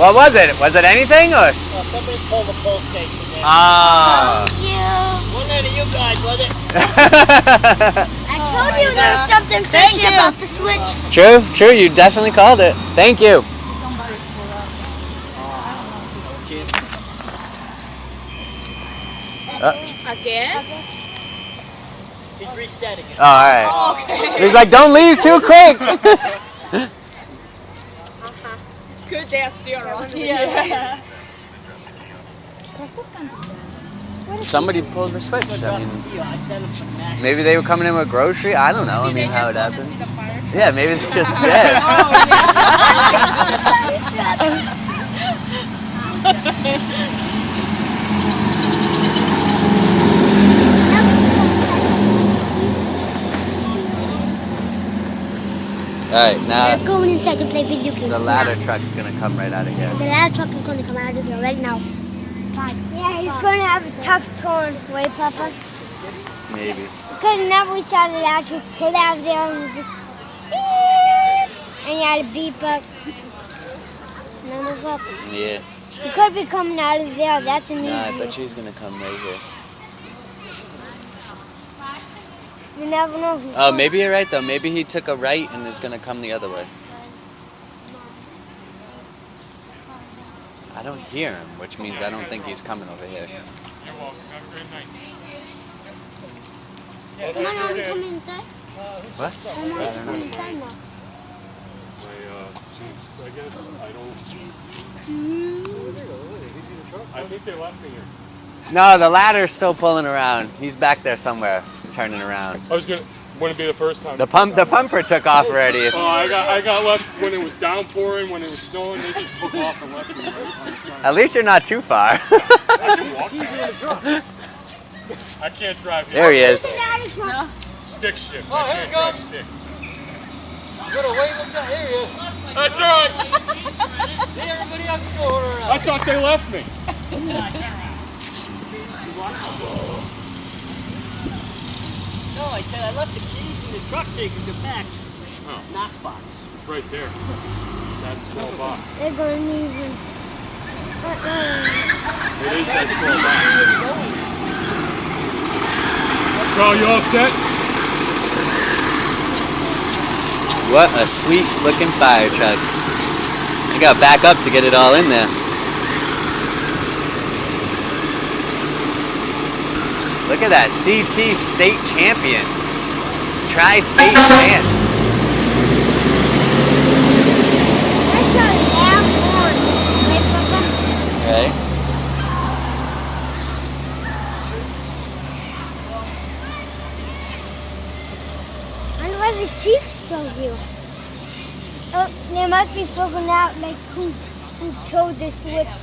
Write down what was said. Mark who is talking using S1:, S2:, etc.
S1: What was it? Was it anything or?
S2: Somebody pulled the pull station in.
S1: Ah.
S3: Thank you.
S2: Wasn't any of you guys, was it?
S3: I told you there was something fishy about the switch.
S1: True, true. You definitely called it. Thank you.
S4: Again?
S2: He's resetting it.
S1: Oh, all right.
S4: Oh, okay.
S1: He's like, don't leave too quick.
S4: It's good they are still around. Yeah.
S1: Somebody pulled the switch. I mean,
S2: I sent him some Mac.
S1: maybe they were coming in with grocery. I don't know. I mean, how it happens. Yeah, maybe it's just All right, now
S3: We're going inside to play video games.
S1: the ladder truck's gonna come right out of here.
S3: The ladder truck is going to come out of here right now. Yeah, he's going to have a tough turn, right, Papa?
S1: Maybe.
S3: Because now we saw the ladder truck pull out of there and was like, "Beep," and he had a beep up. And then look up.
S1: Yeah.
S3: He could be coming out of there. That's an
S1: Nah, I
S3: easy.
S1: bet she's gonna come right here.
S3: You never know.
S1: Oh, maybe you're right though. Maybe he took a right and is gonna come the other way. I don't hear him, which means I don't think he's coming over here.
S5: You're welcome. Have a great night.
S3: Come on, are we coming inside?
S1: What?
S3: Come on, let's come inside now.
S5: Chiefs, I guess. I think they left me here.
S1: No, the ladder's still pulling around. He's back there somewhere, turning around.
S5: Wouldn't be the first time.
S1: The pumper took off already.
S5: Oh, I got left when it was downpouring, when it was snowing. They just took off and left me.
S1: At least you're not too far.
S5: I can walk. I can't drive.
S1: There he is.
S5: Stick shift.
S2: Oh,
S5: I
S2: here
S5: can't
S2: it
S5: drive
S2: comes.
S5: stick.
S2: You gotta wave him down. Here he is.
S5: That's all right.
S2: See everybody else going around.
S5: I thought they left me.
S2: No, I said I left the keys in the truck so you can get back.
S5: Oh.
S2: Knox box.
S5: It's right there. That small box.
S3: They're going to need him.
S5: It is that small box. Carl, you all set?
S1: What a sweet looking fire truck. I gotta back up to get it all in there. Look at that, CT state champion. Tri-state champs.
S3: That's a loud horn. Right, Papa?
S1: Okay.
S3: I wonder why the Chiefs still here. Oh, they must be figuring out like who killed the switch.